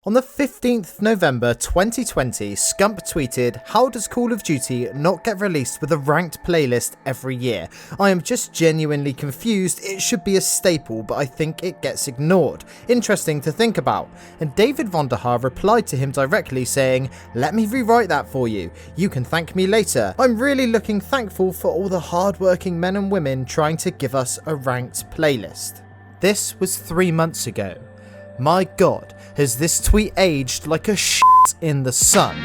On the 15th November 2020, Scump tweeted, "How does Call of Duty not get released with a ranked playlist every year? I am just genuinely confused. It should be a staple, but I think it gets ignored. Interesting to think about." And David Vonderhaar replied to him directly saying, "Let me rewrite that for you. You can thank me later. I'm really looking thankful for all the hard-working men and women trying to give us a ranked playlist." This was 3 months ago. My God, has this tweet aged like a shit in the sun?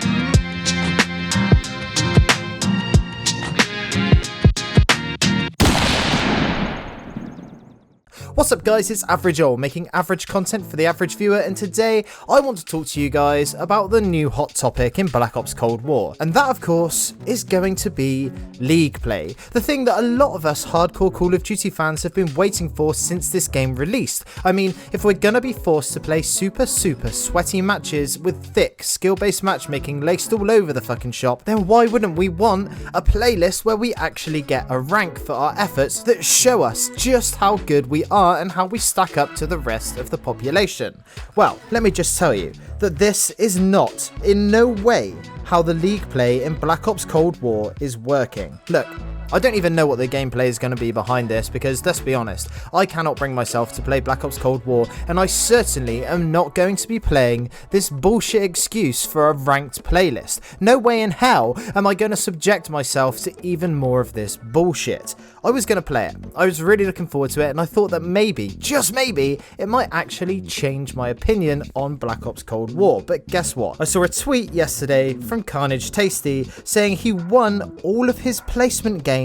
What's up guys, it's Average Ol, making average content for the average viewer, and today I want to talk to you guys about the new hot topic in Black Ops Cold War. And that of course is going to be League play. The thing that a lot of us hardcore Call of Duty fans have been waiting for since this game released. I mean, if we're gonna be forced to play super sweaty matches with thick skill-based matchmaking laced all over the fucking shop, then why wouldn't we want a playlist where we actually get a rank for our efforts that show us just how good we are and how we stack up to the rest of the population? Well, let me just tell you that this is not, in no way, how the League play in Black Ops Cold War is working. Look, I don't even know what the gameplay is going to be behind this because, let's be honest, I cannot bring myself to play Black Ops Cold War, and I certainly am not going to be playing this bullshit excuse for a ranked playlist. No way in hell am I going to subject myself to even more of this bullshit. I was going to play it, I was really looking forward to it, and I thought that maybe, just maybe, it might actually change my opinion on Black Ops Cold War. But guess what? I saw a tweet yesterday from Carnage Tasty saying he won all of his placement games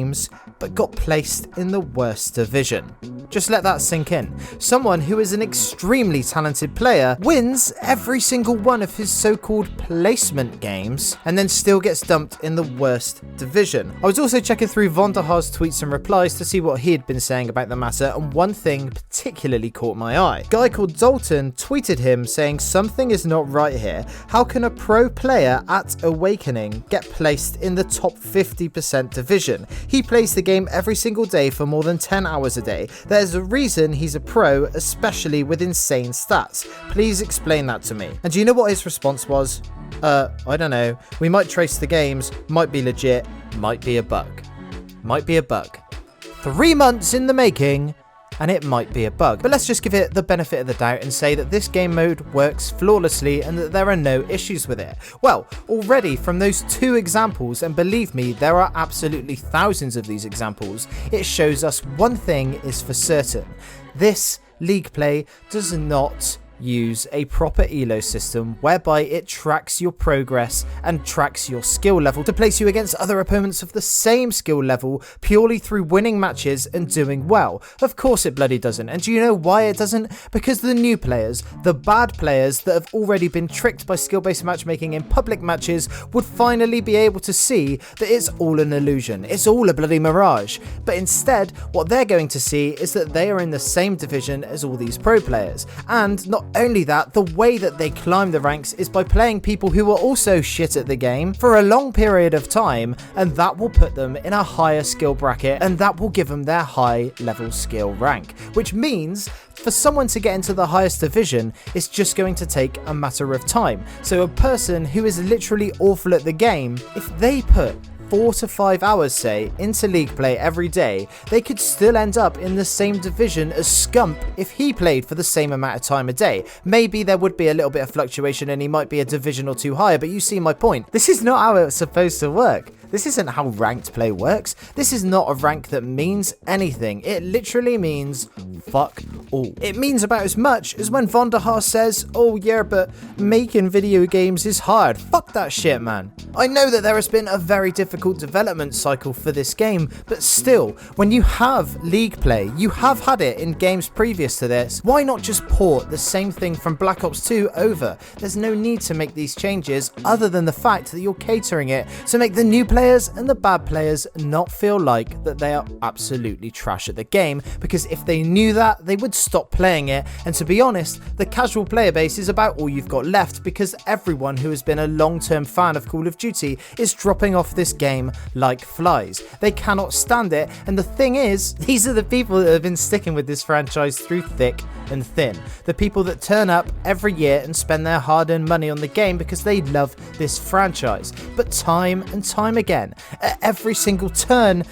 but got placed in the worst division. Just let that sink in. Someone who is an extremely talented player wins every single one of his so-called placement games and then still gets dumped in the worst division. I was also checking through Vonderhaar's tweets and replies to see what he had been saying about the matter, and one thing particularly caught my eye. A guy called Dalton tweeted him saying, "Something is not right here. How can a pro player at Awakening get placed in the top 50% division? He plays the game every single day for more than 10 hours a day. There's a reason he's a pro, especially with insane stats. Please explain that to me." And do you know what his response was? I don't know. We might trace the games, might be legit, might be a bug. Might be a bug. 3 months in the making, and it might be a bug. But let's just give it the benefit of the doubt and say that this game mode works flawlessly and that there are no issues with it. Well, already from those 2 examples, and believe me, there are absolutely thousands of these examples, it shows us one thing is for certain. This League play does not use a proper elo system whereby it tracks your progress and tracks your skill level to place you against other opponents of the same skill level purely through winning matches and doing well. Of course it bloody doesn't. And do you know why it doesn't? Because the new players, the bad players that have already been tricked by skill-based matchmaking in public matches, would finally be able to see that it's all an illusion. It's all a bloody mirage. But instead, what they're going to see is that they are in the same division as all these pro players. And not only that, the way that they climb the ranks is by playing people who are also shit at the game for a long period of time, and that will put them in a higher skill bracket, and that will give them their high level skill rank, which means for someone to get into the highest division, it's just going to take a matter of time. So a person who is literally awful at the game, if they put 4 to 5 hours, say, into League play every day, they could still end up in the same division as Scump if he played for the same amount of time a day. Maybe there would be a little bit of fluctuation and he might be a division or 2 higher, but you see my point. This is not how it's supposed to work. This isn't how ranked play works. This is not a rank that means anything. It literally means fuck all. It means about as much as when Vonderhaar says, "Oh yeah, but making video games is hard." Fuck that shit, man. I know that there has been a very difficult development cycle for this game, but still, when you have League play, you have had it in games previous to this, why not just port the same thing from Black Ops 2 over? There's no need to make these changes other than the fact that you're catering it to make the new players and the bad players not feel like that they are absolutely trash at the game, because if they knew that, they would stop playing it. And to be honest, the casual player base is about all you've got left, because everyone who has been a long-term fan of Call of Duty is dropping off this game like flies. They cannot stand it, and the thing is, these are the people that have been sticking with this franchise through thick and thin. The people that turn up every year and spend their hard-earned money on the game because they love this franchise. But time and time again, at every single turn,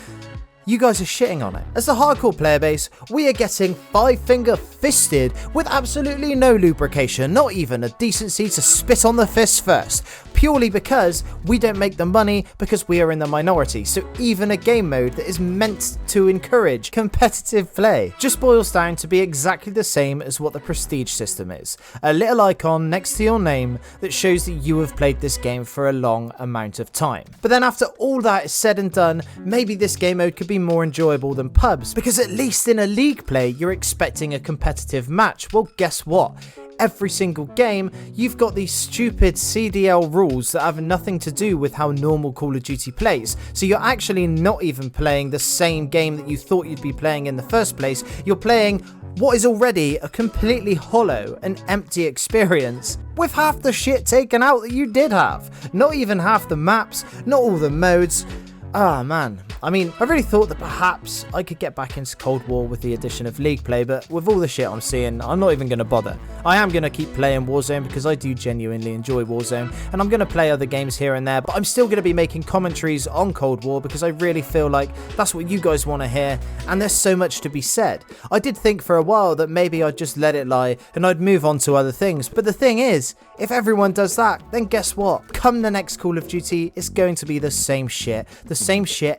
you guys are shitting on it. As the hardcore player base, we are getting five-finger fisted with absolutely no lubrication, not even a decency to spit on the fist first, purely because we don't make the money because we are in the minority. So even a game mode that is meant to encourage competitive play just boils down to be exactly the same as what the prestige system is. A little icon next to your name that shows that you have played this game for a long amount of time. But then after all that is said and done, maybe this game mode could be more enjoyable than pubs, because at least in a league play you're expecting a competitive match. Well, guess what? Every single game, you've got these stupid CDL rules that have nothing to do with how normal Call of Duty plays. So you're actually not even playing the same game that you thought you'd be playing in the first place. You're playing what is already a completely hollow and empty experience with half the shit taken out that you did have. Not even half the maps, not all the modes. Ah, man. I mean, I really thought that perhaps I could get back into Cold War with the addition of League play, but with all the shit I'm seeing, I'm not even going to bother. I am going to keep playing Warzone because I do genuinely enjoy Warzone, and I'm going to play other games here and there, but I'm still going to be making commentaries on Cold War because I really feel like that's what you guys want to hear, and there's so much to be said. I did think for a while that maybe I'd just let it lie and I'd move on to other things, but the thing is, if everyone does that, then guess what? Come the next Call of Duty, it's going to be the same shit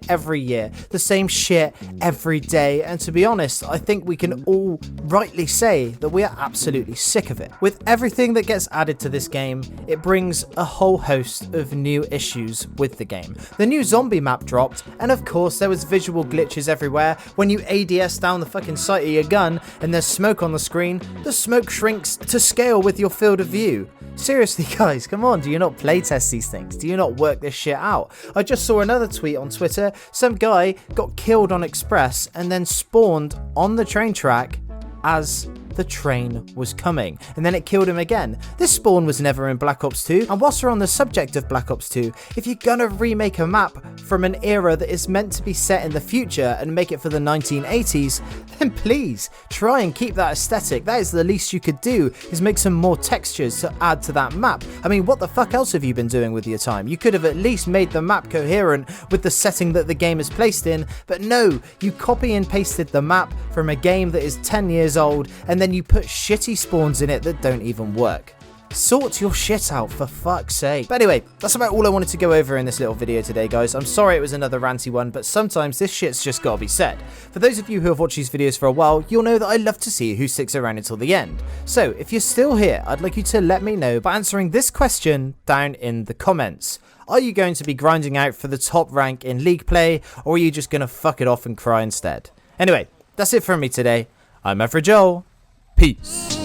every year, the same shit every day, and to be honest, I think we can all rightly say that we are absolutely sick of it. With everything that gets added to this game, it brings a whole host of new issues with the game. The new zombie map dropped, and of course there was visual glitches everywhere. When you ADS down the fucking sight of your gun and there's smoke on the screen, the smoke shrinks to scale with your field of view. Seriously guys, come on, do you not playtest these things? Do you not work this shit out? I just saw another tweet on Twitter, some guy got killed on Express and then spawned on the train track as the train was coming, and then it killed him again. This spawn was never in Black Ops 2, and whilst we're on the subject of Black Ops 2, if you're gonna remake a map from an era that is meant to be set in the future and make it for the 1980s, then please try and keep that aesthetic. That is the least you could do, is make some more textures to add to that map. I mean, what the fuck else have you been doing with your time? You could have at least made the map coherent with the setting that the game is placed in, but no, you copy and pasted the map from a game that is 10 years old, and then you put shitty spawns in it that don't even work. Sort your shit out, for fuck's sake. But anyway, that's about all I wanted to go over in this little video today, guys. I'm sorry it was another ranty one, but sometimes this shit's just gotta be said. For those of you who have watched these videos for a while, you'll know that I love to see who sticks around until the end. So if you're still here, I'd like you to let me know by answering this question down in the comments. Are you going to be grinding out for the top rank in League play, or are you just gonna fuck it off and cry instead? Anyway, that's it from me today. I'm Average Joel. Peace.